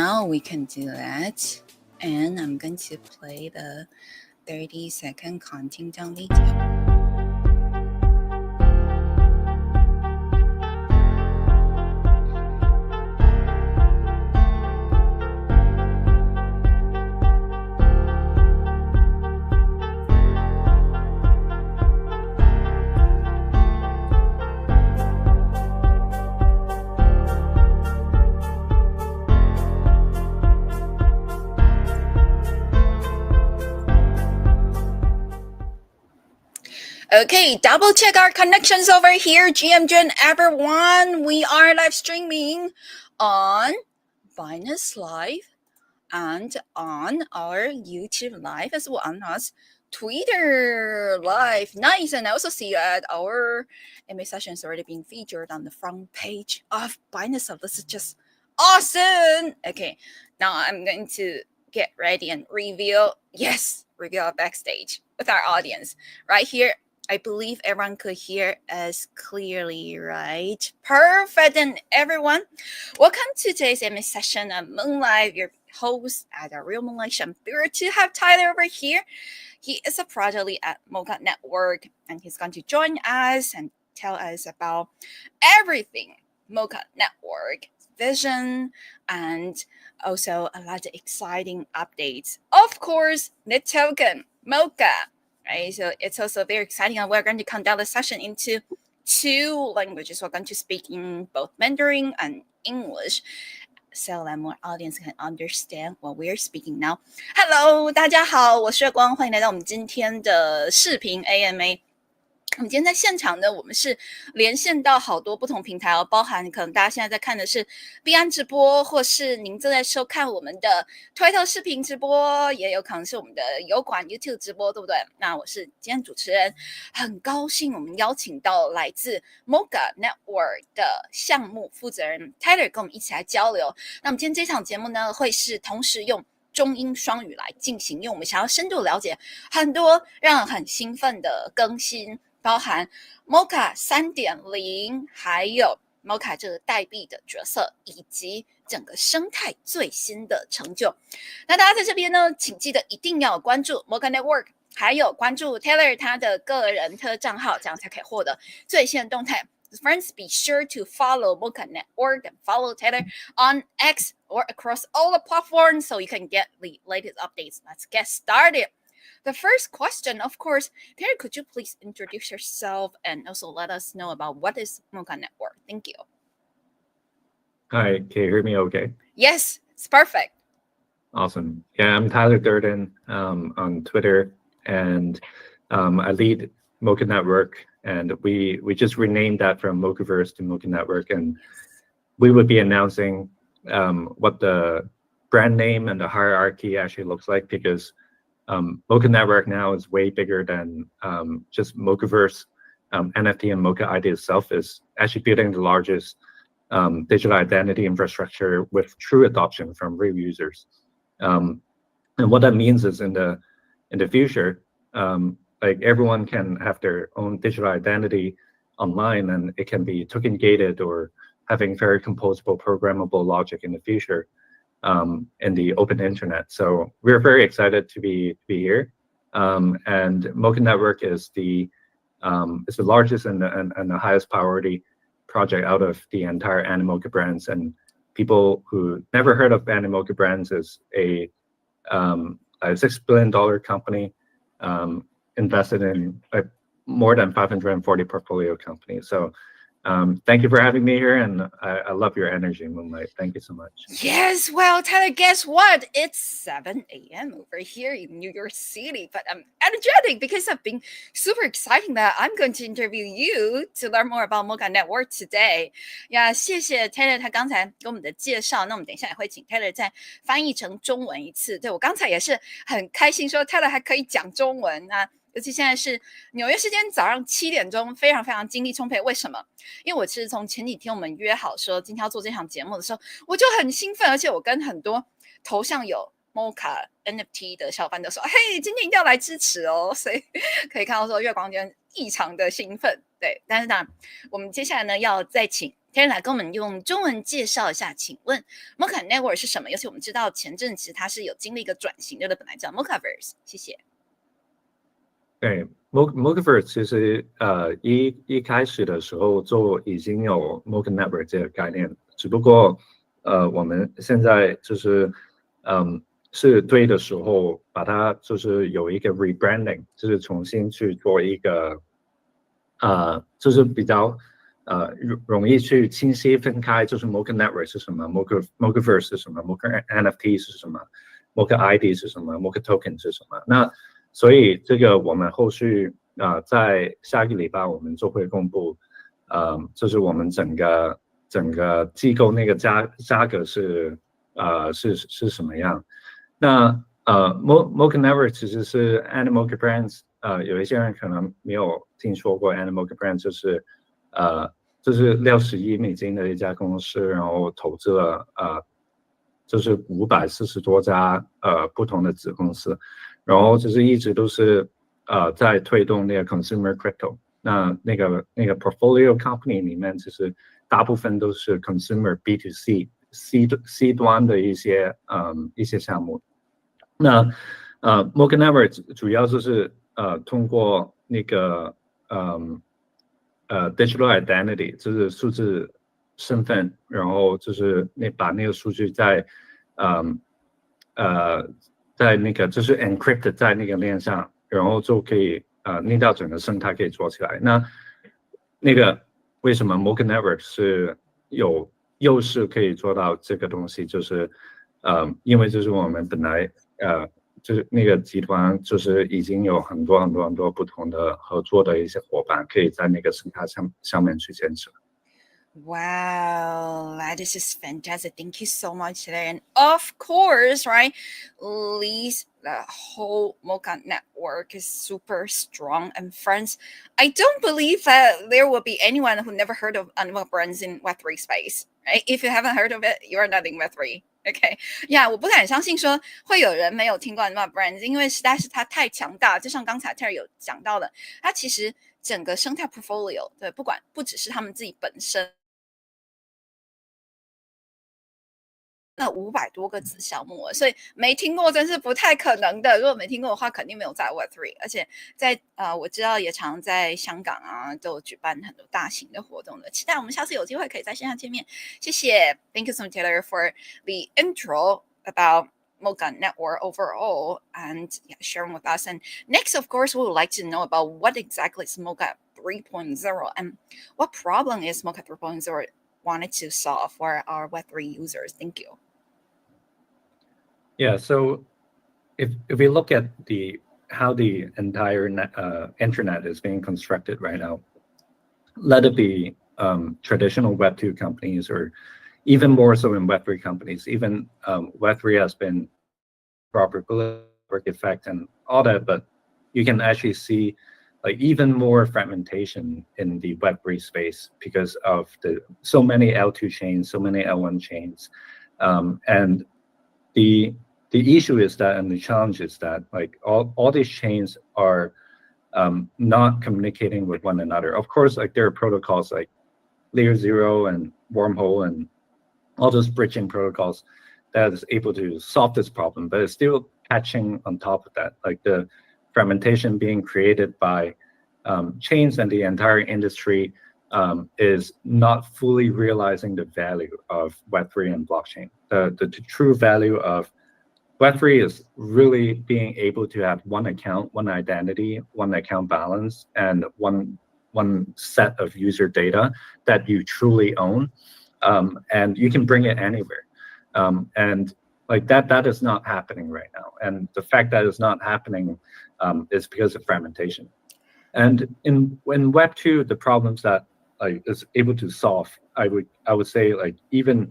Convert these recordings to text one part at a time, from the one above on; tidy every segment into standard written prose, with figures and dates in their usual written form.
now we can do that. And I'm going to play the 30-second countdown video. Okay, double check our connections over here. GMGen everyone, we are live streaming on Binance Live and on our YouTube Live as well as Twitter Live. Nice, and I also see that our MA session is already being featured on the front page of Binance. So this is just awesome. Okay, now I'm going to get ready and reveal our backstage with our audience right here. I believe everyone could hear us clearly, right? Perfect. And everyone, welcome to today's MA session of Moonlight, your host at the Real Moonlight. I'm thrilled to have Tyler over here. He is a project lead at Moca Network, and he's going to join us and tell us about everything Moca Network, vision, and also a lot of exciting updates. Of course, the token, Moca. Right, so it's also very exciting, and we're going to conduct the session into 2 languages. We're going to speak in both Mandarin and English, so that more audience can understand what we're speaking now. Hello， 大家好，我是月光，欢迎来到我们今天的视频 AMA。我们今天在现场呢，我们是连线到好多不同平台哦，包含可能大家现在在看的是币安直播，或是您正在收看我们的推特视频直播，也有可能是我们的油管 YouTube 直播，对不对？那我是今天主持人，很高兴我们邀请到来自 Moca Network 的项目负责人 Tyler 跟我们一起来交流。那我们今天这场节目呢，会是同时用中英双语来进行，因为我们想要深度了解很多让人很兴奋的更新，包含 Moca 3.0， 还有 Moca 这个代币的角色，以及整个生态最新的成就。那大家在这边呢，请记得一定要关注 Moca Network， 还有关注 Taylor 他的个人特账号，这样才可以获得最新的动态。Friends, be sure to follow Moca Network and follow Taylor on X or across all the platforms so you can get the latest updates. Let's get started. The first question, of course, Taylor, could you please introduce yourself and also let us know about what is Moca Network? Thank you. Hi, can you hear me okay? Yes, it's perfect. Awesome. Yeah, I'm Tyler Durden on Twitter, and I lead Moca Network, and we just renamed that from Mocaverse to Moca Network, and we would be announcing what the brand name and the hierarchy actually looks like, because Moca Network now is way bigger than just Mocaverse. NFT and Moca ID itself is actually building the largest digital identity infrastructure with true adoption from real users. And what that means is in the future, like everyone can have their own digital identity online, and it can be token gated or having very composable programmable logic in the future. In the open internet. So we're very excited to be here. And Moca Network is the largest and the highest priority project out of the entire Animoca brands. And people who never heard of Animoca brands is a $6 billion company invested in more than 540 portfolio companies. So thank you for having me here, and I love your energy, Moonlight. Thank you so much. Yes, well, Tyler, guess what? It's 7 a.m. over here in New York City, but I'm energetic because I've been super excited that I'm going to interview you to learn more about Moca Network today. 呀，谢谢 Taylor 他刚才给我们的介绍，那我们等一下也会请 Taylor 再翻译成中文一次。对，我刚才也是很开心说 Taylor 还可以讲中文啊。尤其现在是纽约时间早上7点钟，非常非常精力充沛。为什么？因为我其实从前几天我们约好说今天要做这场节目的时候，我就很兴奋，而且我跟很多头像有 Moca NFT 的小伙伴都说：“嘿，今天一定要来支持哦！”所以可以看到说月光今天异常的兴奋。对，但是呢，我们接下来呢要再请 Terry 来跟我们用中文介绍一下，请问 Moca Network 是什么？尤其我们知道前阵其实它是有经历一个转型的，本来叫 Mocaverse。谢谢。对，Mocaverse 其实一开始的时候就已经有 Moca Network 这个概念，只不过我们现在就是是对的时候把它就是有一个 rebranding， 就是重新去做一个就是比较容易去清晰分开，就是 Moca Network 是什么 ，Mocaverse 是什么 ，Moca NFT 是什么 ，Moca ID 是什么 ，Moca Token 是什么。那所以这个我们后续在下一个礼拜我们就会公布，就是我们整个机构那个价格是什么样。那Moca Network 其实是 Moca Brands， 有一些人可能没有听说过 Moca Brands， 就是60亿美金的一家公司，然后投资了就是540多家不同的子公司，然后就是一直都是在推动那个 consumer crypto。那个 portfolio company 里面，其实大部分都是 consumer B2C C 端的一些项目。那Moca Network 主要就是通过那个digital identity， 就是数字身份，然后就是把那个数据在那个就是 encrypt 在那个链上，然后就可以那到整个生态可以做起来。那个为什么 Moca Network 是有优势可以做到这个东西，就是因为就是我们本来就是那个集团就是已经有很多不同的合作的一些伙伴，可以在那个生态上面去坚持。Wow, this is fantastic. Thank you so much today. And of course, right, Lee's the whole Moca network is super strong. And friends, I don't believe that there will be anyone who never heard of animal brands in Web3 space, right? If you haven't heard of it, you're not in Web3. OK， 呀、我不敢相信说会有人没有听过 Animal Brands， 因为实在是它太强大。就像刚才 Terry 有讲到的，它其实整个生态 portfolio， 对，不只是他们自己本身。那500多个子项目，所以没听过真是不太可能的。如果没听过的话，肯定没有在 Web3， 而且在我知道也常在香港啊，都有举办很多大型的活动的。期待我们下次有机会可以在线上见面。谢谢 ，Thank you so much Taylor for the intro about Moca Network overall and sharing with us. And next, of course, we would like to know about what exactly is Moca 3.0 and what problem is Moca 3.0 wanted to solve for our Web3 users. Thank you. Yeah, so if we look at how the entire internet is being constructed right now, let it be traditional Web2 companies or even more so in Web3 companies, even Web3 has been probability effect and all that, but you can actually see like even more fragmentation in the Web3 space because of so many L2 chains, so many L1 chains, and the issue is that, and the challenge is that, like all these chains are not communicating with one another. Of course, like there are protocols like Layer 0 and Wormhole and all those bridging protocols that is able to solve this problem, but it's still patching on top of that, like the fragmentation being created by chains and the entire industry is not fully realizing the value of Web3 and blockchain. The true value of Web3 is really being able to have one account, one identity, one account balance, and one set of user data that you truly own, and you can bring it anywhere. And like that is not happening right now. And the fact that it's not happening is because of fragmentation. And in Web2, the problems that like is able to solve, I would say like even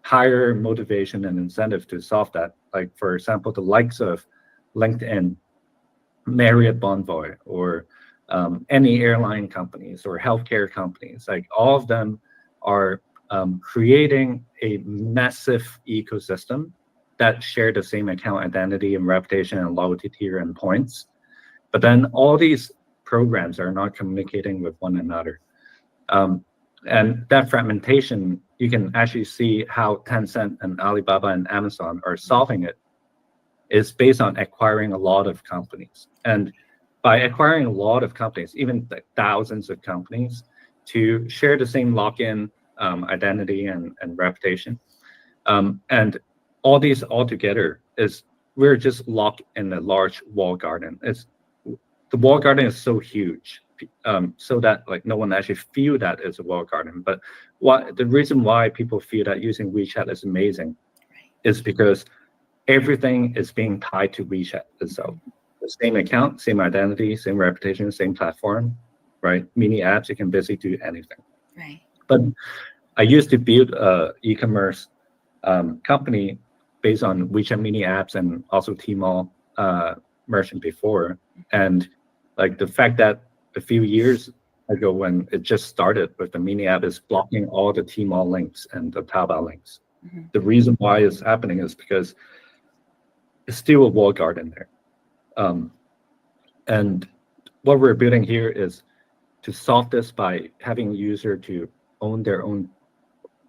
higher motivation and incentive to solve that. Like for example, the likes of LinkedIn, Marriott Bonvoy, or any airline companies or healthcare companies, like all of them are creating a massive ecosystem that share the same account identity and reputation and loyalty tier and points. But then all these programs are not communicating with one another. And that fragmentation, you can actually see how Tencent and Alibaba and Amazon are solving it is based on acquiring a lot of companies. And by acquiring a lot of companies, even like thousands of companies, to share the same login identity and reputation. And all these all together is we're just locked in a large walled garden. The walled garden is so huge, so that like no one actually feel that it's a walled garden. But the reason why people feel that using WeChat is amazing is because everything is being tied to WeChat itself. The same account, same identity, same reputation, same platform, right? Mini apps, you can basically do anything. Right. But I used to build a e-commerce company based on WeChat mini apps and also Tmall merchant before. And like the fact that a few years ago when it just started with the mini app is blocking all the Tmall links and the Taobao links. Mm-hmm. The reason why it's happening is because it's still a walled garden there. And what we're building here is to solve this by having user to own their own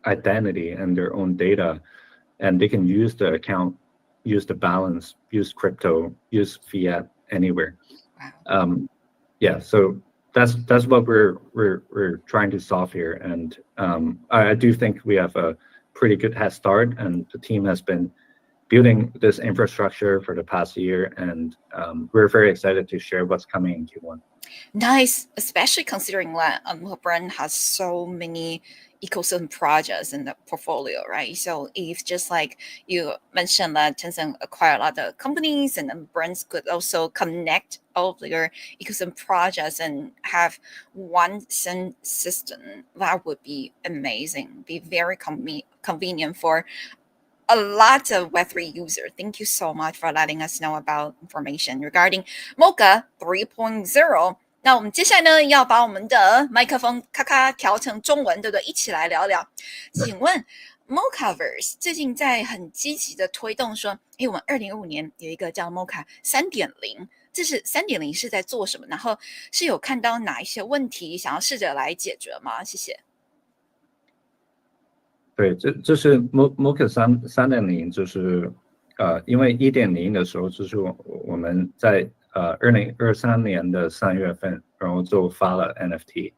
identity and their own data, and they can use the account, use the balance, use crypto, use fiat anywhere. Wow. Yeah, so that's what we're trying to solve here, and I do think we have a pretty good head start, and the team has been building this infrastructure for the past year, and we're very excited to share what's coming in Q1. Nice, especially considering that Moca brand has so many ecosystem projects in the portfolio, right? So if just like you mentioned that Tencent acquired a lot of companies, and then brands could also connect all of their ecosystem projects and have one system, that would be amazing. Be very convenient for a lot of Web3 users. Thank you so much for letting us know about information regarding Moca 3.0。那我们接下来呢，要把我们的麦克风咔咔调成中文，对不对？一起来聊聊。请问 Mocaverse 最近在很积极的推动说，我们2025年有一个叫 Moca 3.0，这是3.0是在做什么？然后是有看到哪一些问题想要试着来解决吗？谢谢。对，这是 Moca 3.0，就是因为1.0的时候，就是我们在2023年的3月份，然后就发了 NFT，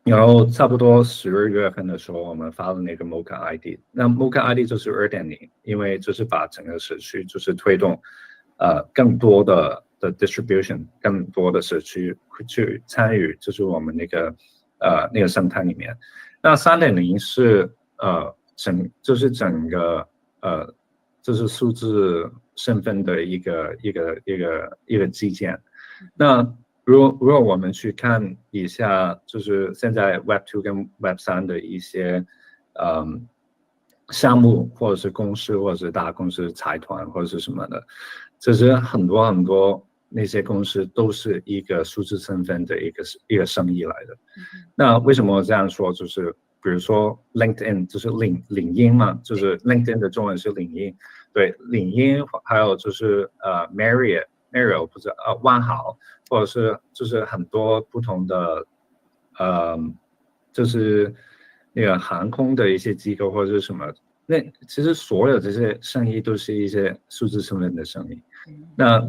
然后差不多12月份的时候，我们发了那个 Moca ID。那 Moca ID 就是 2.0，因为就是把整个社区就是推动更多的 distribution， 更多的社区去参与，就是我们那个生态里面。那 3.0 是就是整个就是数字身份的一个基建。那如果我们去看一下，就是现在 Web2 跟 Web3 的一些项目，或者是公司，或者是大公司、财团或者是什么的，其实很多那些公司都是一个数字身份的一个生意来的。那为什么我这样说？就是比如说 LinkedIn 就是领英嘛，就是 LinkedIn 的中文是领英，对，领英，还有就是Marriott 不是万豪，或者是就是很多不同的就是那个航空的一些机构或者是什么，那其实所有这些生意都是一些数字身份的生意。那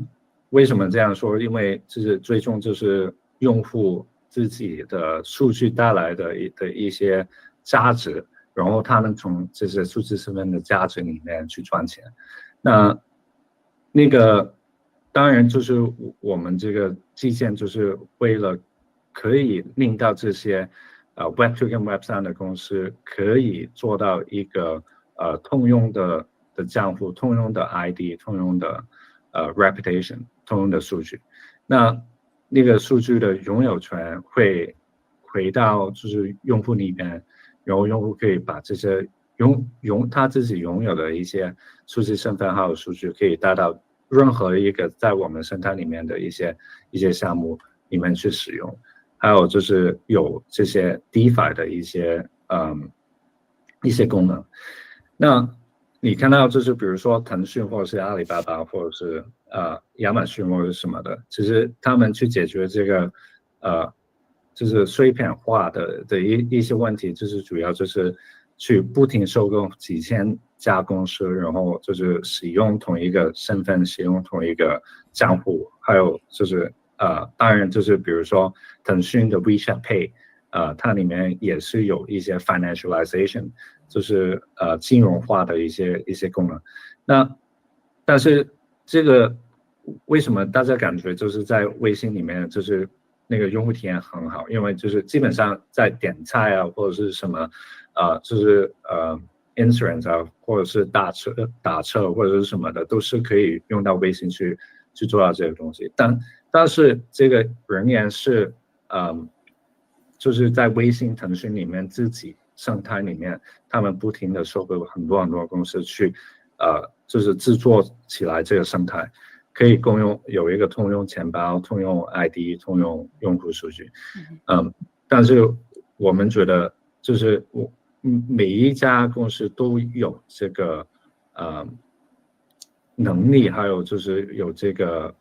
为什么这样说？因为就是最终就是用户自己的数据带来的一些价值，然后他们从这些数字身份的价值里面去赚钱。那个当然就是我们这个基建就是为了可以令到这些Web2 跟 Web3 的公司可以做到一个通用的账户、通用的 ID、通用的reputation、通用的数据。那个数据的拥有权会回到就是用户里面，然后用户可以把这些他自己拥有的一些数字身份还有数据，可以带到任何一个在我们生态里面的一些项目里面去使用。还有就是有这些 DeFi 的一些功能。那你看到就是比如说腾讯或者是阿里巴巴或者是亚马逊或者是什么的，其实他们去解决这个就是碎片化的一些问题，就是主要就是去不停收购几千家公司，然后就是使用同一个身份，使用同一个账户，还有就是当然就是比如说腾讯的 WeChat Pay，它里面也是有一些 financialization， 就是金融化的一些功能。但是这个为什么大家感觉就是在微信里面就是那个用户体验很好？因为就是基本上在点菜啊或者是什么就是insurance 啊或者是打车或者是什么的，都是可以用到微信去做到这个东西。但是这个仍然是就是在微信腾讯里面自己生态里面，他们不停的收购很多公司去就是制作起来这个生态，可以共用，有一个通用钱包、通用 ID、通用用户数据。但是我们觉得就是每一家公司都有这个能力，还有就是有这个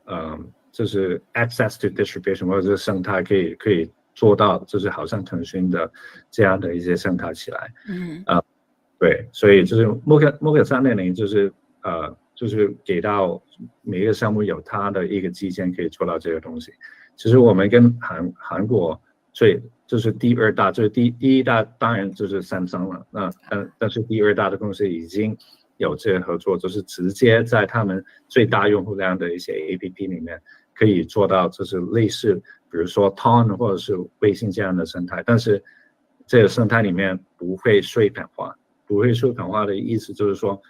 就是 access to distribution 或者是生态可以做到，就是好像腾讯的这样的一些生态起来。对，所以就是 Moca 3.0就是给到每一个项目有它的一个基建可以做到这个东西。其实我们跟韩国就是第二大，就是第一大当然就是Samsung了。但是第二大的公司已经有这个合作，就是直接在他们最大用户量的一些 APP 里面可以做到，就是类似比如说 Ton 或者是微信这样的生态，但是这个生态里面不会碎片化。不会碎片化的意思就是说，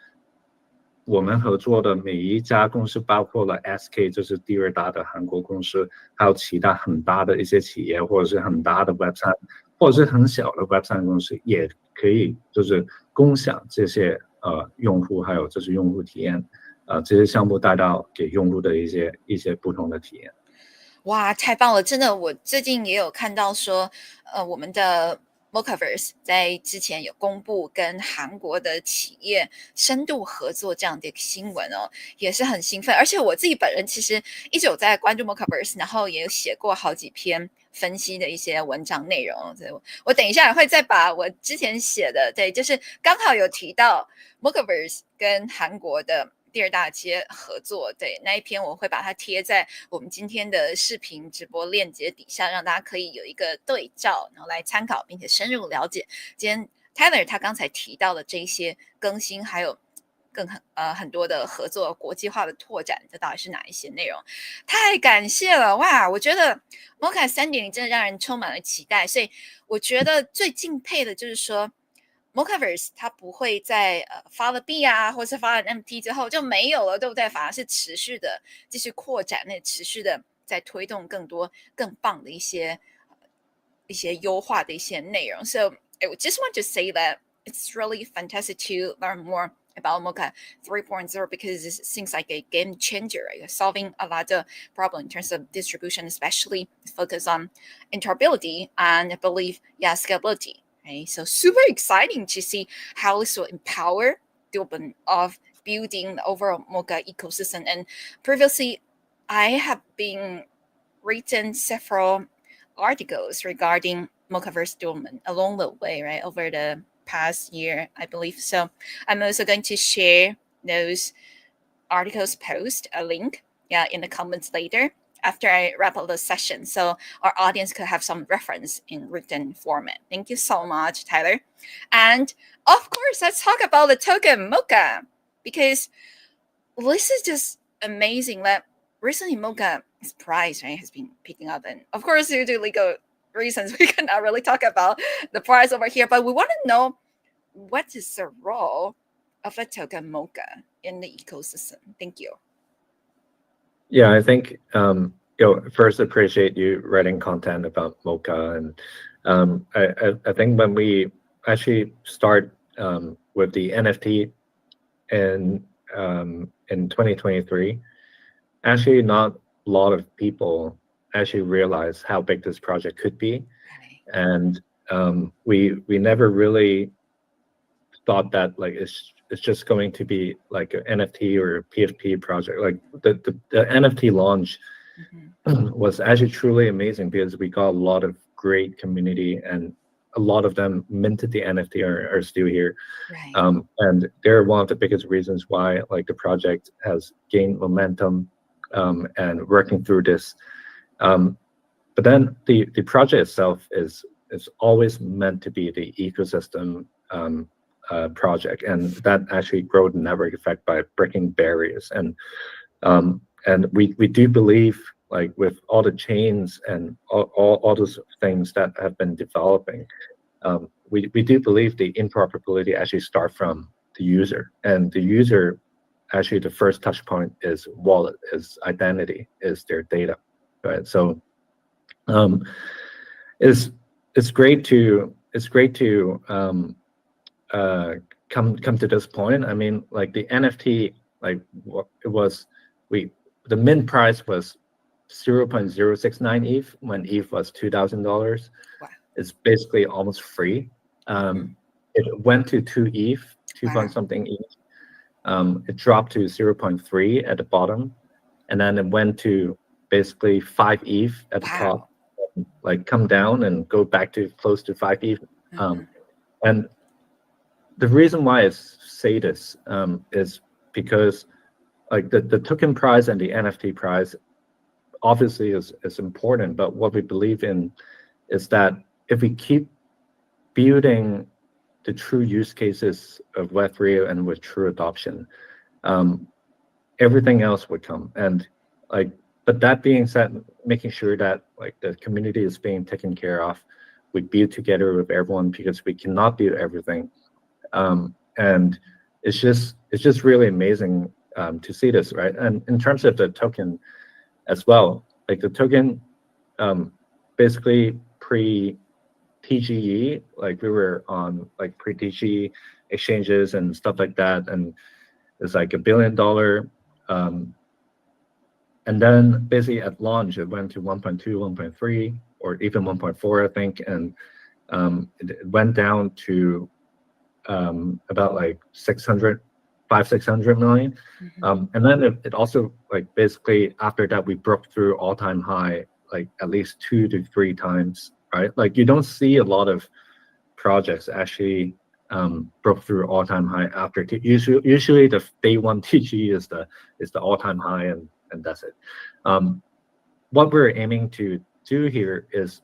我们合作的每一家公司，包括了 SK， 就是第二大的韩国公司，还有其他很大的一些企业，或者是很大的 Web3， 或者是很小的 Web3 公司，也可以就是共享这些用户，还有就是用户体验，这些项目带到给用户的一些不同的体验。哇，太棒了！真的，我最近也有看到说，我们的Mocaverse 在之前有公布跟韩国的企业深度合作这样的一个新闻哦，也是很兴奋。而且我自己本人其实一直有在关注 Mocaverse， 然后也有写过好几篇分析的一些文章内容。我等一下也会再把我之前写的，对，就是刚好有提到 Mocaverse 跟韩国的第二大企业合作，对，那一篇我会把它贴在我们今天的视频直播链接底下，让大家可以有一个对照，然后来参考，并且深入了解今天 Tyler 他刚才提到的这些更新，还有很多的合作、国际化的拓展，这到底是哪一些内容？太感谢了哇！我觉得 Moca 3.0真的让人充满了期待，所以我觉得最敬佩的就是说。Mocaverse 它不会在发了币啊，或是发了 NFT 之后就没有了，对不对？反而是持续的继续扩展，那持续的在推动更多更棒的一些优化的一些内容。So I just want to say that it's really fantastic to learn more about Moca 3.0 because it seems like a game changer, right? Solving a lot of problems in terms of distribution, especially focus on interoperability and I believe, scalability. Okay, so super exciting to see how this will empower development of building the overall Moca ecosystem. And previously, I have been written several articles regarding Mocaverse development along the way, right, over the past year, I believe. So I'm also going to share those articles post a link in the comments later after I wrap up the session, so our audience could have some reference in written format. Thank you so much, Tyler. And of course, let's talk about the token Moca, because this is just amazing that recently Moca's price, right, has been picking up. And of course, due to legal reasons, we cannot really talk about the price over here, but we want to know what is the role of a token Moca in the ecosystem. Thank you. Yeah, I think first appreciate you writing content about Moca, and I think when we actually start with the NFT in 2023, actually not a lot of people actually realize how big this project could be, and we never really thought that like it's just going to be like an NFT or a PFP project. Like the NFT launch was actually truly amazing because we got a lot of great community, and a lot of them minted the NFT are still here. Right. And they're one of the biggest reasons why like the project has gained momentum and working through this. But then the project itself is always meant to be the ecosystem project, and that actually grow the network effect by breaking barriers. And we do believe, like with all the chains and all those things that have been developing, we do believe the interoperability actually start from the user, and the user actually the first touch point is wallet, is identity, is their data, right? So it's great to come to this point. I mean, like the NFT, like it was the mint price was 0.069 ETH when ETH was $2,000. Wow. It's basically almost free. It went to 2 ETH, 2 Wow. point something ETH. It dropped to 0.3 at the bottom, and then it went to basically 5 ETH at the top, like come down and go back to close to 5 ETH. And the reason why I say this is because like the token price and the NFT price obviously is important, but what we believe in is that if we keep building the true use cases of Web3 and with true adoption, everything else would come. And like, but that being said, making sure that like the community is being taken care of, we build together with everyone because we cannot do everything. And it's just really amazing to see this, right? And in terms of the token as well, like the token, basically pre-TGE, like we were on like pre-TGE exchanges and stuff like that, and it's like $1 billion. And then basically at launch, it went to 1.2, 1.3, or even 1.4, I think, and it went down to about like 600 million. And then it also like basically after that we broke through all-time high like at least 2 to 3 times, right? Like you don't see a lot of projects actually broke through all-time high after usually the day one TG is the all-time high, and that's it. What we're aiming to do here is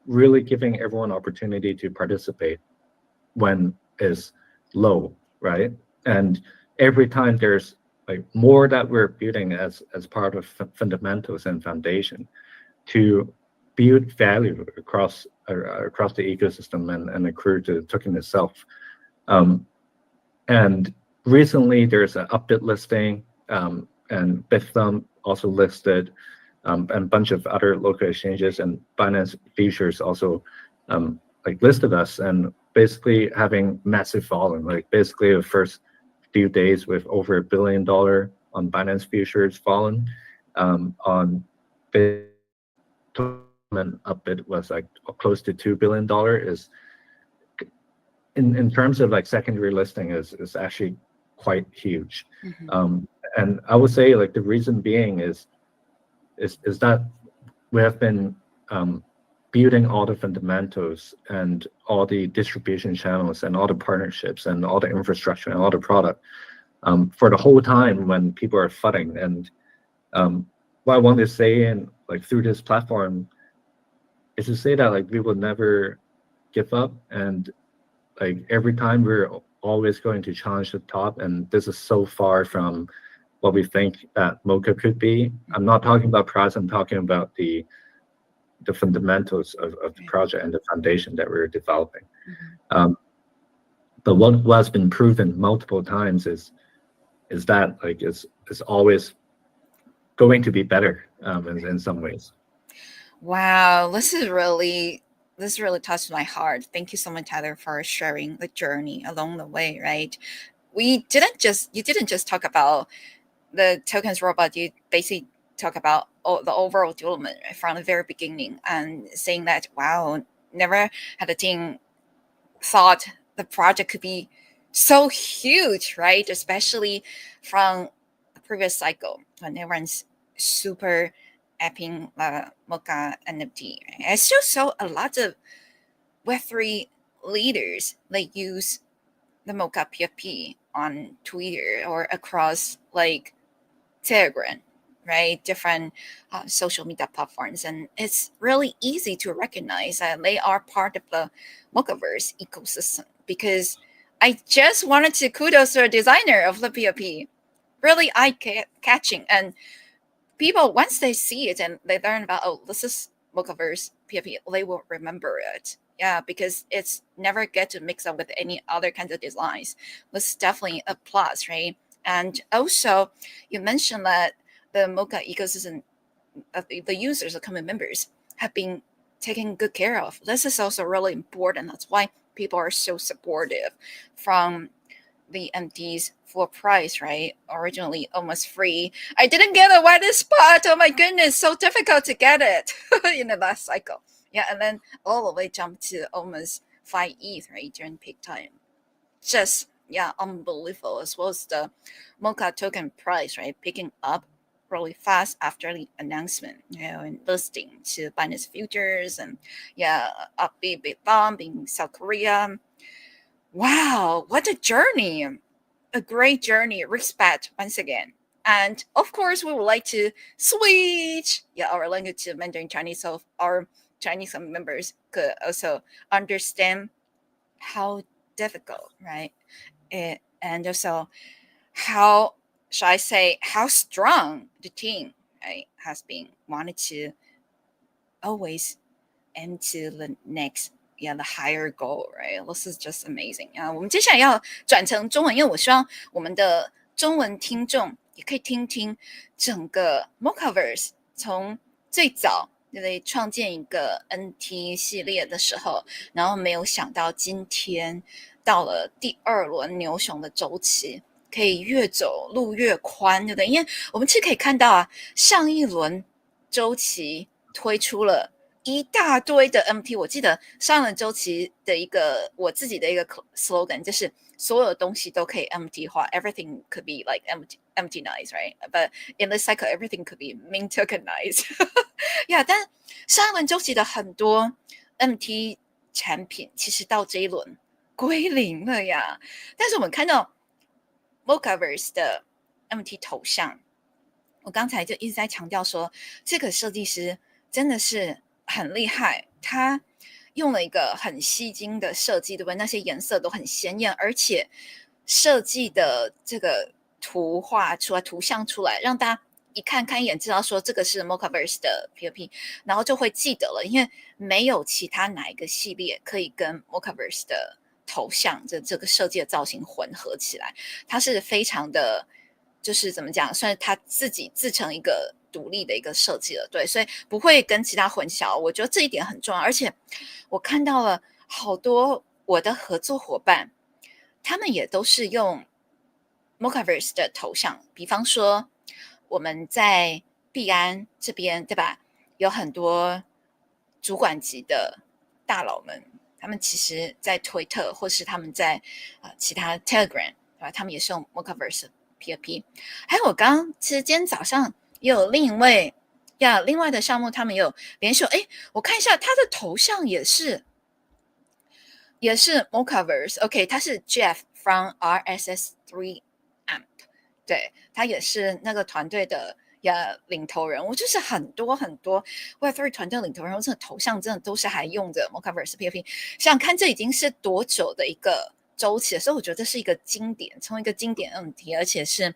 really giving everyone opportunity to participate when is low, right? And every time there's like more that we're building as part of fundamentals and foundation to build value across the ecosystem and accrue to the token itself. And recently there's an update listing, and Bithumb also listed, and a bunch of other local exchanges, and Binance Futures also like listed us, and basically having massive volume, like basically the first few days with over $1 billion on Binance Futures fallen, on Bitcoin up it was like close to $2 billion. Is in terms of like secondary listing is actually quite huge. And I would say like the reason being is that we have been building all the fundamentals and all the distribution channels and all the partnerships and all the infrastructure and all the product for the whole time when people are flooding. And what I want to say, and like through this platform, is to say that like we will never give up, and like every time we're always going to challenge the top, and this is so far from what we think that Moca could be. I'm not talking about price, I'm talking about the fundamentals of the project and the foundation that we're developing. But what has been proven multiple times is that like it's always going to be better in some ways. Wow, this really touched my heart. Thank you so much, Tyler, for sharing the journey along the way, right? You didn't just talk about the tokens robot, you basically talk about the overall development from the very beginning, and saying that, wow, never had a team thought the project could be so huge, right? Especially from the previous cycle when everyone's super apping Moca NFT. I still saw a lot of Web3 leaders like use the Moca PFP on Twitter or across like Telegram, right? Different social media platforms. And it's really easy to recognize that they are part of the Mocaverse ecosystem, because I just wanted to kudos to the designer of the PFP. Really eye-catching. And people, once they see it and they learn about, oh, this is Mocaverse PFP, they will remember it. Yeah, because it's never get to mix up with any other kinds of designs. That's definitely a plus, right? And also, you mentioned that the Moca ecosystem, the users, the common members, have been taken good care of. This is also really important. That's why people are so supportive from the MTs for price, right? Originally almost free. I didn't get a white spot. Oh my goodness, so difficult to get it in the last cycle. Yeah, and then all the way jumped to almost 5 ETH, right, during peak time. Just, yeah, unbelievable, as well as the Moca token price, right, picking up really fast after the announcement, and listing to Binance Futures, and a big bump in South Korea. Wow, what a journey. A great journey. Respect once again. And of course, we would like to switch our language to Mandarin Chinese, so our Chinese members could also understand how difficult, right? And also how, shall I say, how strong the team, right, has been wanted to always aim to the next the higher goal, right? This is just amazing 啊！我们接下来要转成中文，因为我希望我们的中文听众也可以听听整个 Mocaverse 从最早对不对创建一个 NT 系列的时候，然后没有想到今天到了第2轮牛熊的周期，可以越走路越宽，对不对？因为我们其实可以看到啊，上一轮周期推出了一大堆的 MT， 我记得上轮周期的我自己的一个 slogan 就是所有东西都可以 MT 化 ，everything could be like MT-nized, right? But in this cycle, everything could be mint tokenized. yeah, 但上一轮周期的很多 MT 产品，其实到这一轮归零了呀。但是我们看到 Mocaverse 的 MT 头像，我刚才就一直在强调说，这个设计师真的是很厉害，他用了一个很吸睛的设计，对不对？那些颜色都很鲜艳，而且设计的这个图画出来、图像出来，让大家看一眼知道说这个是 Mocaverse 的 POP， 然后就会记得了，因为没有其他哪一个系列可以跟 Mocaverse 的头像这个设计的造型混合起来，它是非常的，就是怎么讲，算是他自己自成一个独立的一个设计了，对，所以不会跟其他混淆，我觉得这一点很重要。而且我看到了好多我的合作伙伴，他们也都是用 Mocaverse 的头像，比方说我们在币安这边，对吧？有很多主管级的大佬们，他们其实在推特或是他们在其他 Telegram， 对吧？他们也是用 Mocaverse PFP。还有我其实今天早上也有另外的项目，他们也有连续，我看一下他的头像也是 Mocaverse，OK， 他是 Jeff from RSS3 Amp， 对，他也是那个团队的领头人物，就是很多 Web3 团队领头人物，这个头像真的都是还用着 Mocaverse PFP， 想想看这已经是多久的一个周期，所以我觉得这是一个经典，成为一个经典问题，而且是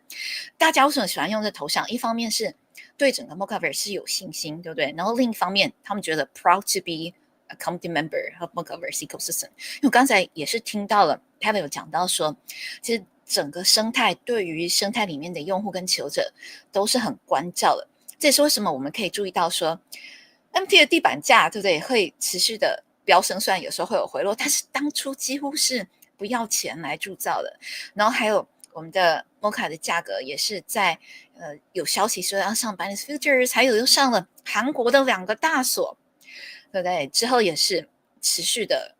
大家为什么喜欢用这头像？一方面是对整个 Mocaverse 是有信心，对不对？然后另一方面，他们觉得 proud to be a community member of Mocaverse ecosystem。因为我刚才也是听到了 Taylor 有讲到说，其实整个生态对于生态里面的用户跟持有者都是很关照的。这也是为什么我们可以注意到说 ，MT 的地板价，对不对？会持续的飙升，虽然有时候会有回落，但是当初几乎是不要钱来铸造的。然后还有我们的 Moca 的价格也是在有消息说要上 Binance Futures， 还有又上了韩国的2个大所，对不对？之后也是持续的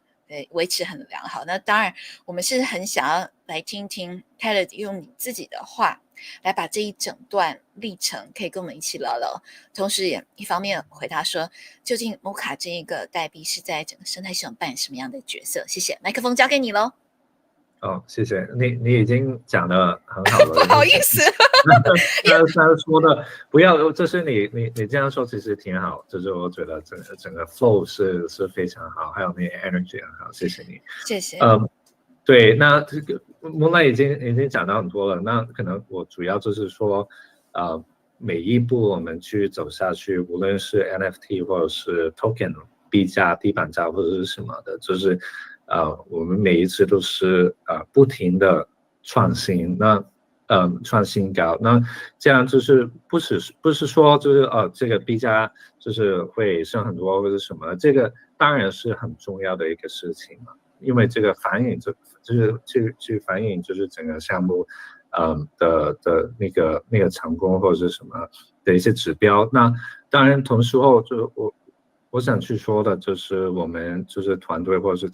维持很良好。那当然我们是很想要来听听 Tyler 用你自己的话来把这一整段历程可以跟我们一起聊聊，同时也一方面回答说，究竟 Moca 这一个代币是在整个生态系统扮演什么样的角色？谢谢，麦克风交给你喽。谢谢你已经讲得很好了。不好意思，他说的不要，就是你这样说其实挺好，就是我觉得整个 flow 是非常好，还有你 energy 很好，谢谢你。谢谢。对，那这个莫奈已经讲到很多了，那可能我主要就是说，每一步我们去走下去，无论是 NFT 或者是 token 币价、地板价或者是什么的，就是我们每一次都是不停的创新，那创新高，那这样就是不是说就是这个币价就是会升很多或者什么，这个当然是很重要的一个事情嘛。因为这个反映就是去反映就是整个项目，的那个成功或者是什么的一些指标。那当然，同时候就我想去说的就是我们就是团队或者是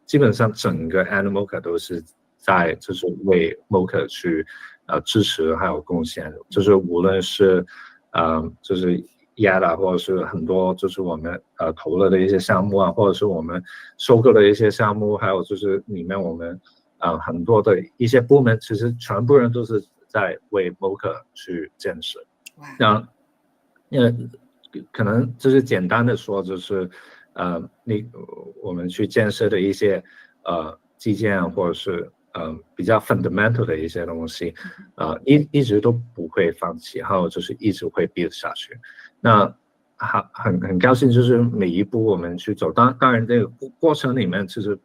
基本上整个 MOCA 都是在就是为 MOCA 去支持还有贡献，就是无论是就是Yada 或者是很多就是我们投了的一些项目啊，或者是我们收购的一些项目，还有就是里面我们很多的一些部门，其实全部人都是在为 MOCA 去建设。那可能就是简单的说，就是我们去建设的一些基建或者是比较 fundamental 的一些东西，一直都不会放弃，还有就是一直会 build 下去。那很高兴，就是每一步我们去走，当然这个过程里面，其实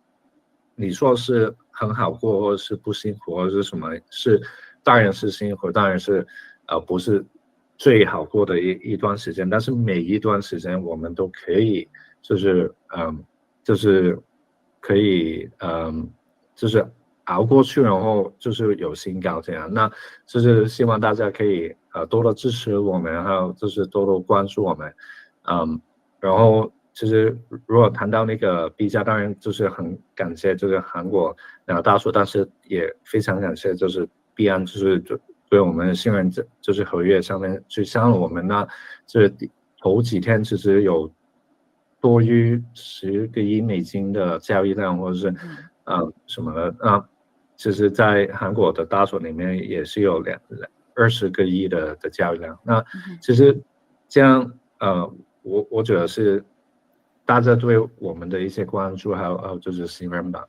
你说是很好过，或者是不辛苦，或者是什么，当然是辛苦，当然是不是最好过的一段时间，但是每一段时间我们都可以就是就是可以就是熬过去，然后就是有新高这样。那就是希望大家可以多多支持我们，还有就是多多关注我们。然后其实如果谈到那个币价，当然就是很感谢就是韩国大叔，但是也非常感谢就是币安就是对我们的信任，就是合约上面去向了我们。那这头几天其实有多于10个亿美金的交易量，或者是什么的其实在韩国的大所里面也是有20个亿的交易量。那其实这样我觉得是大家对我们的一些关注，还有就是信任吧。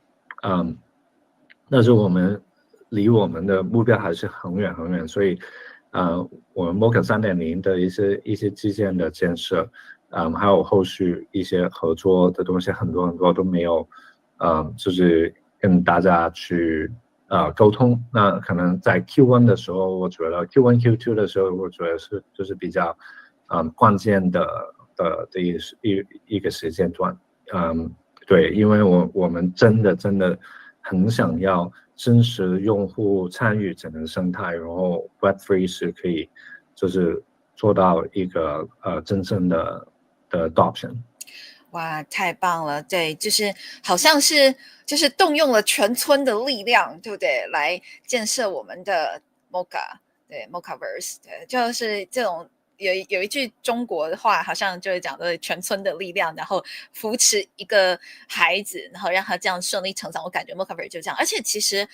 但是我们离我们的目标还是很远很远，所以我们 MOCA 3.0的一些基建的建设，还有后续一些合作的东西，很多都没有就是跟大家去沟通。那可能在 Q1 的时候，我觉得 Q1、Q2 的时候，我觉得就是比较关键的一个时间段。对，因为我们真的很想要真实用户参与整个生态，然后 Web3 是可以就是做到一个真正的 adoption。哇，太棒了！对，就是好像是就是动用了全村的力量，对不对？来建设我们的 Moca， 对 Mocaverse， 对，就是这种有一句中国的话，好像就是讲的全村的力量，然后扶持一个孩子，然后让他这样顺利成长。我感觉 Mocaverse 就这样，而且其实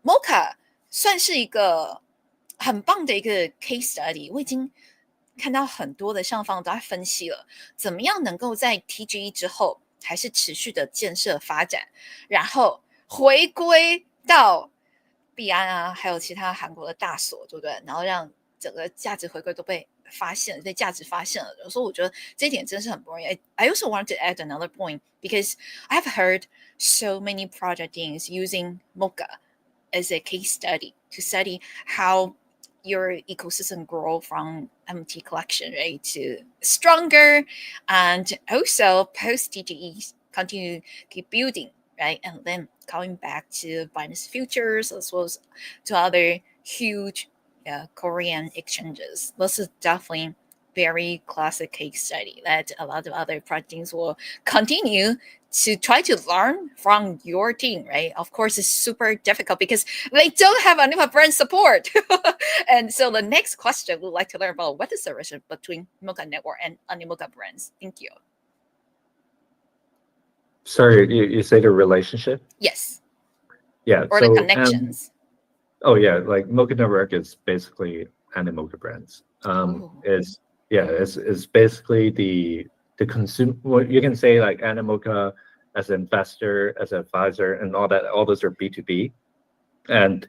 Moca 算是一个很棒的一个 case study，我已经看到很多的上方都在分析了，怎么样能够在 TGE 之后还是持续的建设发展，然后回归到币安啊，还有其他韩国的大所，对不对？然后让整个价值回归都被发现，被价值发现了。所以我觉得这一点真是很不容易。I also want to add another point because I've heard so many project teams using Moca as a case study to study how your ecosystem grow from MT collection, right, to stronger, and also post TGE continue keep building, right, and then coming back to Binance Futures as well as to other huge Korean exchanges. This is definitely very classic case study that a lot of other projects will continue to try to learn from your team, right? Of course, it's super difficult because they don't have any brand support. And so the next question, we'd like to learn about what is the relationship between Moca Network and Moca brands. Thank you. Sorry, you say the relationship? Yes. Yeah. Or the connections. Oh yeah, like Moca Network is basically Moca brands. It's basically the consumer. Well, you can say like Moca as an investor, as an advisor, and all that. All those are B2B, and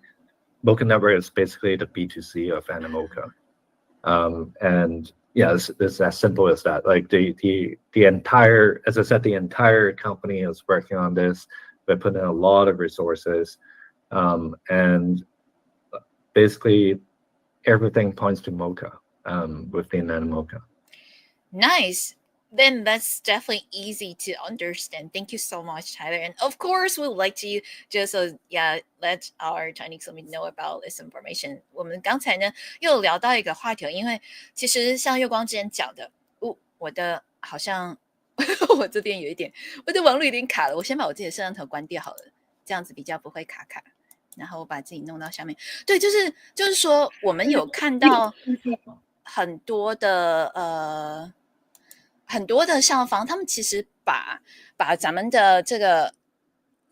Moca Network is basically the B2C of Moca. And yeah, it's as simple as that. Like the entire, as I said, the entire company is working on this. They put in a lot of resources, and basically everything points to Moca within Moca. Nice. Then that's definitely easy to understand. Thank you so much, Tyler. And of course, we would like to just let our Chinese community know about this information. 我们刚才呢又聊到一个话题，因为其实像月光之前讲的，我的好像我这边有一点，我的网络有点卡了。我先把我自己的摄像头关掉好了，这样子比较不会卡卡。然后我把自己弄到下面。对，就是说，我们有看到很多的项方，他们其实把咱们的这个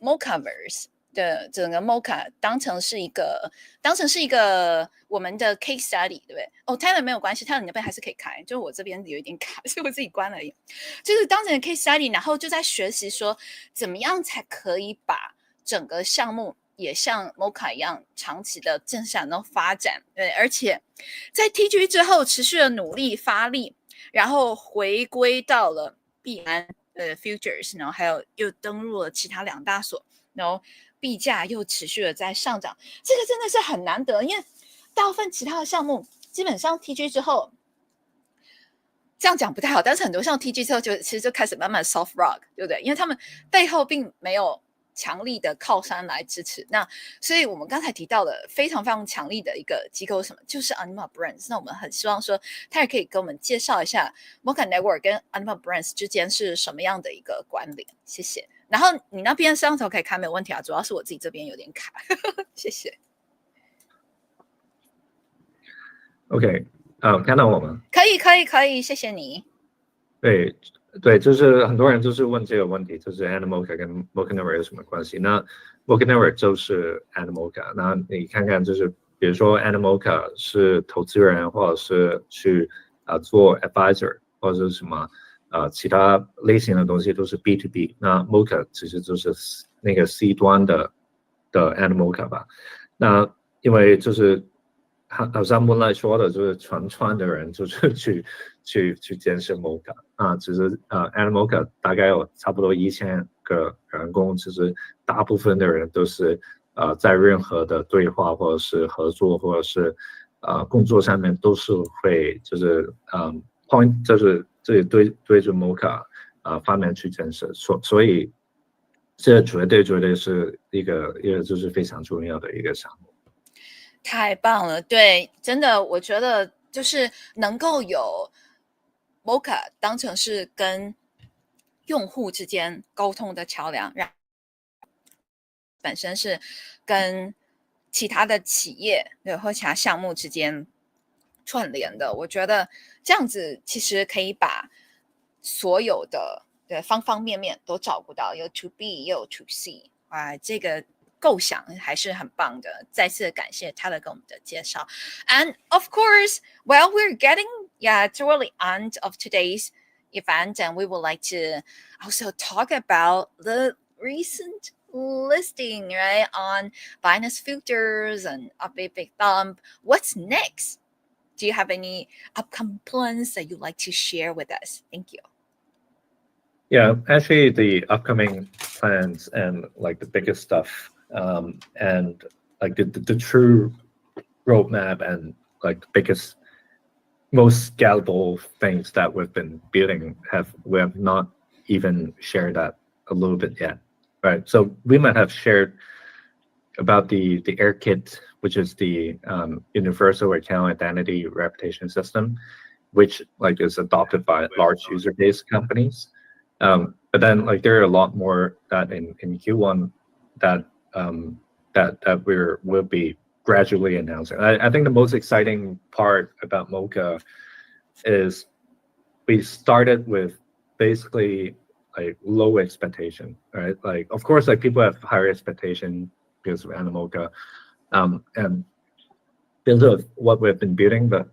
Mocaverse 的整个 Moca 当成是一个我们的 case study， 对不对？哦 ，Tyler 没有关系，Tyler 你那边还是可以开，就是我这边有一点卡，所以我自己关了而已。就是当成 case study， 然后就在学习说怎么样才可以把整个项目也像 Moca 一样长期的正向的发展，对，而且在 TG 之后持续的努力发力，然后回归到了币安futures， 然后还有又登入了其他2大所，然后币价又持续的在上涨，这个真的是很难得，因为大部分其他的项目基本上 TG 之后。这样讲不太好，但是很多像 TG 之后其实就开始慢慢 soft rock， 对不对？因为他们背后并没有强力的靠山来支持，那所以我们刚才提到的非常非常强力的一个机构是什么？就是 Anima Brands。那我们很希望说，他也可以跟我们介绍一下 Moca Network 跟 Anima Brands 之间是什么样的一个关联。谢谢。然后你那边摄像头可以开没有问题啊，主要是我自己这边有点卡，谢谢。OK， 看到我吗？可以，谢谢你。对，就是很多人就是问这个问题，就是 Moca 跟 Moca Network 有什么关系？那 Moca Network 就是 Moca， 那你看看，就是比如说 Moca 是投资人，或者是去做 advisor， 或者是什么其他类型的东西都是 B2B， 那 Moca 其实就是那个 C 端的 Moca 吧。那因为就是好像Moonlight说的，就是全川的人就是去建设 Moca 啊，其实Moca 大概有差不多1000个员工，其实大部分的人都是在任何的对话或者是合作或者是工作上面都是会就是point 就是这里对着 Moca 方面去建设，所以这绝对是一个就是非常重要的一个项目。太棒了，对，真的，我觉得就是能够有 Moca 当成是跟用户之间沟通的桥梁，本身是跟其他的企业或其他项目之间串联的。我觉得这样子其实可以把所有的方方面面都照顾到，有 to B 也有 to C 啊，这个构想还是很棒的，再次感谢他的跟我们的介绍。And of course, well, we're getting toward the end of today's event, and we would like to also talk about the recent listing, right, on Binance Futures and a big thumb. What's next? Do you have any upcoming plans that you'd like to share with us? Thank you. Yeah, actually, the upcoming plans and like the biggest stuff. And like the true roadmap and like the biggest, most scalable things that we've been building we have not even shared that a little bit yet, right? So we might have shared about the AirKit, which is the universal account identity reputation system, which like is adopted by large user base companies. But then like there are a lot more that in Q1 that that we'll be gradually announcing. I think the most exciting part about Moca is we started with basically like low expectation, right? Like of course like people have higher expectation because of Moca, and build of what we've been building, but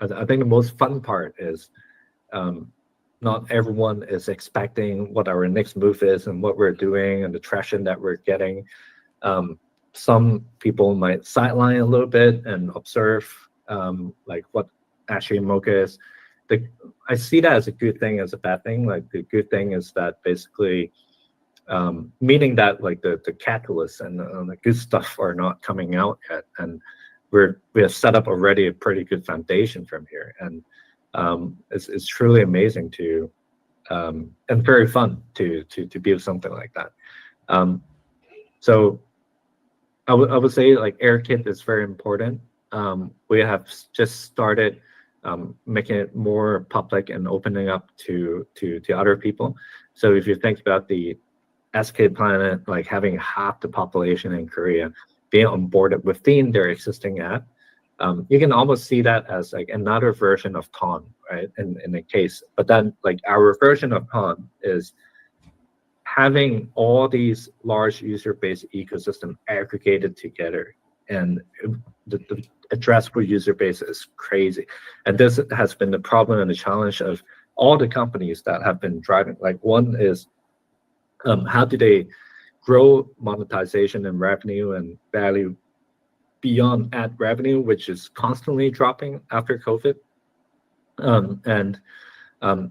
I think the most fun part is not everyone is expecting what our next move is and what we're doing and the traction that we're getting. Some people might sideline a little bit and observe like what actually Moca is. I see that as a good thing, as a bad thing. Like the good thing is that basically meaning that like the catalysts and the good stuff are not coming out yet, and we have set up already a pretty good foundation from here, and it's truly amazing to and very fun to build something like that. So I would say like AirKit is very important. We have just started making it more public and opening up to other people. So if you think about the SK Planet, like having half the population in Korea being onboarded within their existing app, you can almost see that as like another version of Ton, right? In the case, but then like our version of Ton is having all these large user base ecosystem aggregated together, and the addressable user base is crazy. And this has been the problem and the challenge of all the companies that have been driving. Like one is how do they grow monetization and revenue and value beyond ad revenue, which is constantly dropping after COVID. And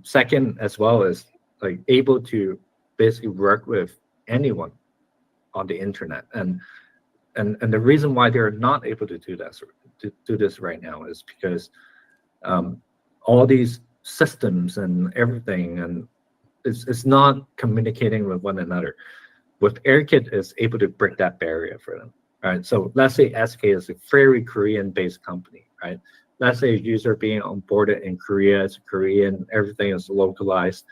second, as well, is like able to basically work with anyone on the internet. And the reason why they're not able to do this right now is because all these systems and everything and it's not communicating with one another. With AirKit is able to break that barrier for them. Right, so let's say SK is a very Korean-based company, right? Let's say a user being onboarded in Korea, it's Korean, everything is localized.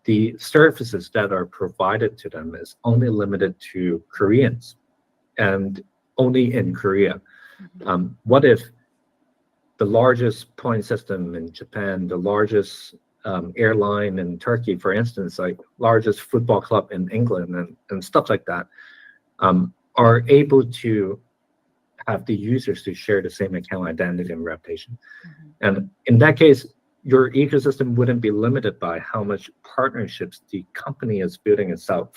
The services that are provided to them is only limited to Koreans and only in Korea. What if the largest point system in Japan, the largest airline in Turkey, for instance, like largest football club in England and stuff like that, are able to have the users to share the same account identity and reputation. And in that case, your ecosystem wouldn't be limited by how much partnerships the company is building itself.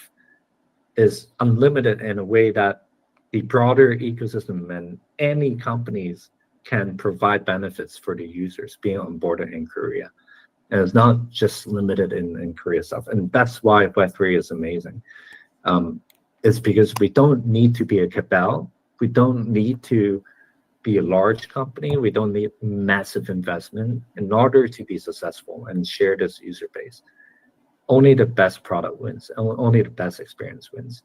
Is unlimited in a way that the broader ecosystem and any companies can provide benefits for the users being onboarded in Korea. And it's not just limited in Korea stuff. And that's why Web3 is amazing. It's because we don't need to be a cabal. We don't need to be a large company. We don't need massive investment in order to be successful and share this user base. Only the best product wins. Only the best experience wins.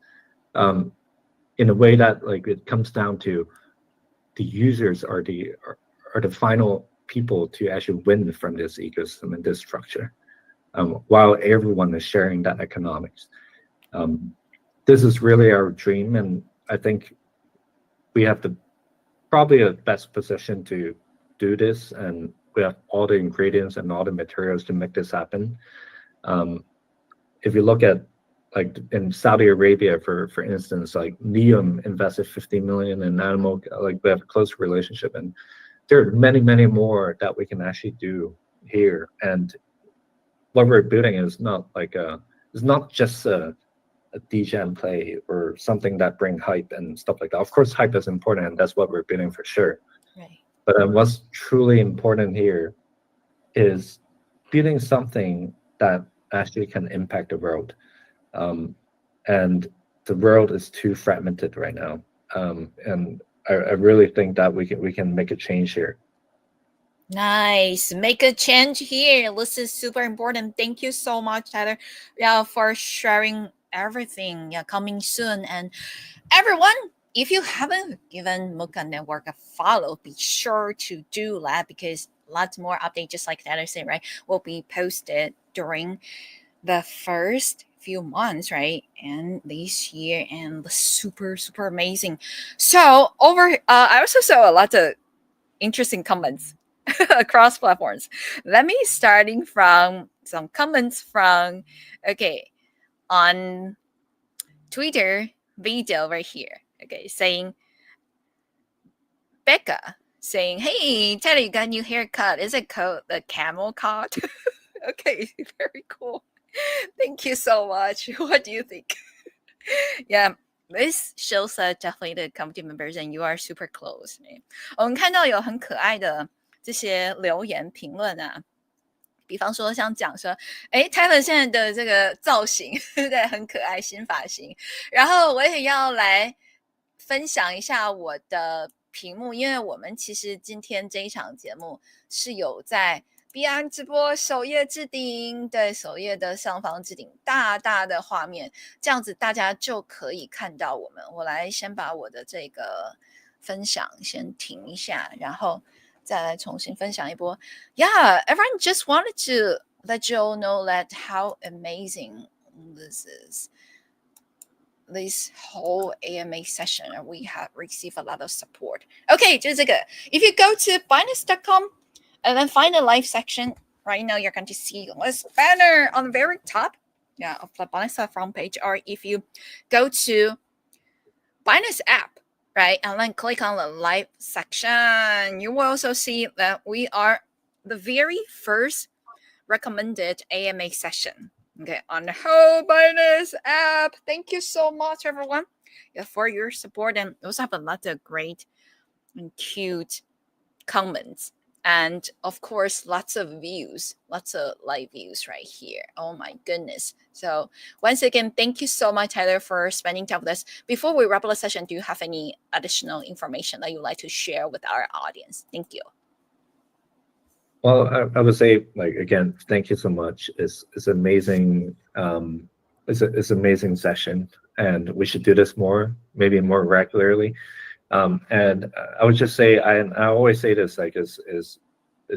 In a way that like it comes down to the users are the final people to actually win from this ecosystem and this structure, while everyone is sharing that economics. This is really our dream, and I think we have probably the best position to do this, and we have all the ingredients and all the materials to make this happen. If you look at like in Saudi Arabia, for instance, like Neum invested 50 million in MOCA, like we have a close relationship, and there are many, many more that we can actually do here. And what we're building is not like it's not just a DGen play or something that bring hype and stuff like that. Of course, hype is important, and that's what we're building for sure. Right. But what's truly important here is building something that actually can impact the world. And the world is too fragmented right now. And I really think that we can make a change here. Nice. Make a change here. This is super important. Thank you so much, Tyler, for sharing everything. Yeah, coming soon. And everyone, if you haven't given Moca Network a follow, be sure to do that because lots more updates, just like Tyler said, right, will be posted during the first few months, right, and this year, and the super amazing. So I also saw a lot of interesting comments across platforms. Let me starting from some comments from on Twitter video right here. Saying Becca saying, "Hey, Teddy, you got a new haircut. Is it called the camel cut?" Okay, very cool. Thank you so much. What do you think? Yeah, this shows that definitely the community members and you are super close. 我们看到有很可爱的这些留言评论啊，比方说像讲说，Tyler 现在的这个造型，对不对？很可爱，新发型。然后我也要来分享一下我的屏幕，因为我们其实今天这一场节目是有在 Beyond 直播首页置顶，对，首页的上方置顶大大的画面，这样子大家就可以看到我们。我来先把我的这个分享先停一下，然后再来重新分享一波。Yeah, everyone just wanted to let you all know that how amazing this is. This whole AMA session, we have received a lot of support. Okay, 就是这个。If you go to binance.com and then find the live section, right now you're going to see this banner on the very top, of the Binance front page. Or if you go to Binance app, right, and then click on the live section, you will also see that we are the very first recommended AMA session. On the whole Binance app. Thank you so much, everyone, for your support. And we also have a lot of great and cute comments. And of course, lots of views, lots of live views right here. Oh my goodness. So once again, thank you so much, Tyler, for spending time with us. Before we wrap up the session, do you have any additional information that you'd like to share with our audience? Thank you. Well, I would say, again, thank you so much. It's amazing. It's amazing session, and we should do this more, maybe more regularly. And I would just say, I always say this, it's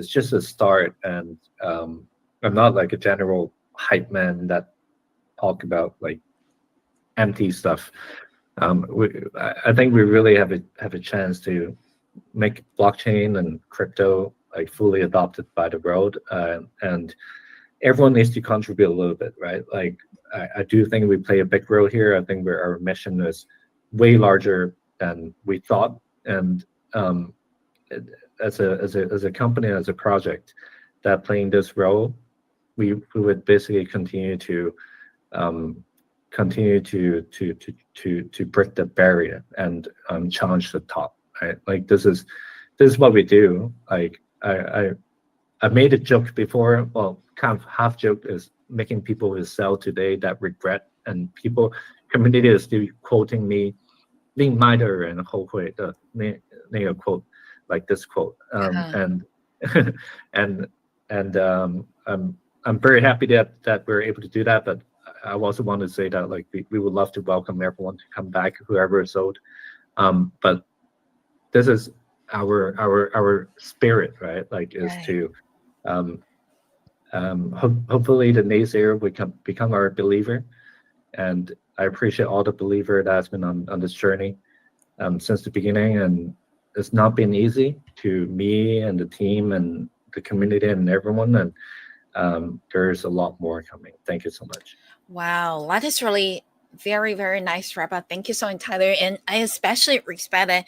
just a start, and I'm not like a general hype man that talk about empty stuff. I think we really have a chance to make blockchain and crypto fully adopted by the world, and everyone needs to contribute a little bit, right? I do think we play a big role here. I think our mission is way larger than we thought, and as a company, as a project that playing this role, we would basically continue to break the barrier and challenge the top, right? This is what we do. I made a joke before, well, kind of half joke, is making people who sell today that regret, and community is still quoting me, 另卖的人后悔的那个 quote, like this quote, and I'm very happy that we're able to do that. But I also want to say that we would love to welcome everyone to come back, whoever is sold. But this is our spirit, right? Is to hopefully the naysayer will become our believer, and I appreciate all the believer that's been on this journey since the beginning, and it's not been easy to me and the team and the community and everyone, and there's a lot more coming. Thank you so much. Wow, that is really very, very nice wrap up. Thank you so much, Tyler, and I especially respect that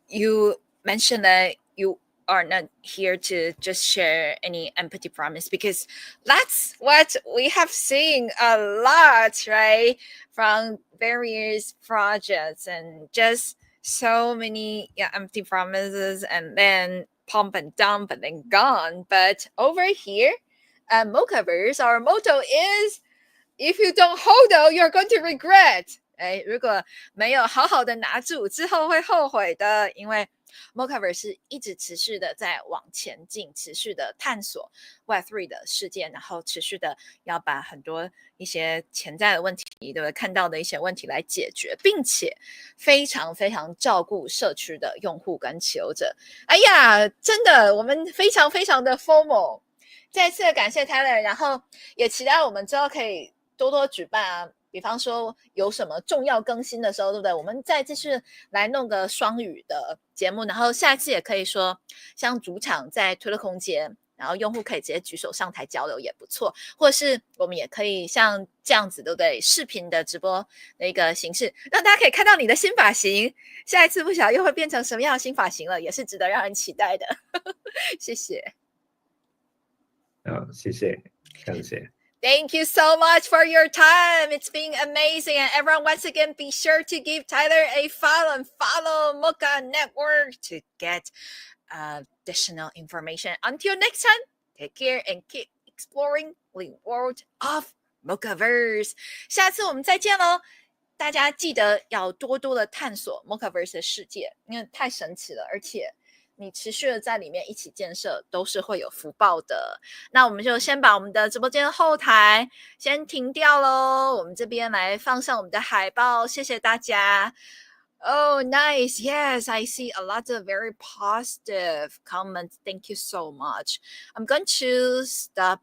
you mentioned that you are not here to just share any empty promise, because that's what we have seen a lot, right, from various projects, and just so many empty promises, and then pump and dump and then gone. But over here at Mocaverse, our motto is, if you don't hold out, you're going to regret. 如果没有好好的拿住，之后会后悔的，因为 Mocaverse 是一直持续的在往前进，持续的探索 Web3 的世界，然后持续的要把很多一些潜在的问题，对不对？看到的一些问题来解决，并且非常非常照顾社区的用户跟持有者。哎呀，真的，我们非常非常的 FOMO。再次的感谢 Tyler， 然后也期待我们之后可以多多举办啊，比方说有什么重要更新的时候，对不对？我们再继续来弄个双语的节目，然后下一次也可以说像主场在推特空间，然后用户可以直接举手上台交流也不错，或者是我们也可以像这样子，对不对？视频的直播的一个形式，让大家可以看到你的新发型。下一次不晓得又会变成什么样的新发型了，也是值得让人期待的。谢谢。谢谢，感谢。Thank you so much for your time. It's been amazing. And everyone, once again, be sure to give Tyler a follow and follow Moca Network to get additional information. Until next time, take care and keep exploring the world of Mocaverse. 下次我们再见喽！大家记得要多多的探索 Mocaverse 的世界，因为太神奇了，而且你持续的在里面一起建设，都是会有福报的。那我们就先把我们的直播间后台先停掉咯，我们这边来放上我们的海报，谢谢大家。Oh, nice. Yes, I see a lot of very positive comments. Thank you so much. I'm going to stop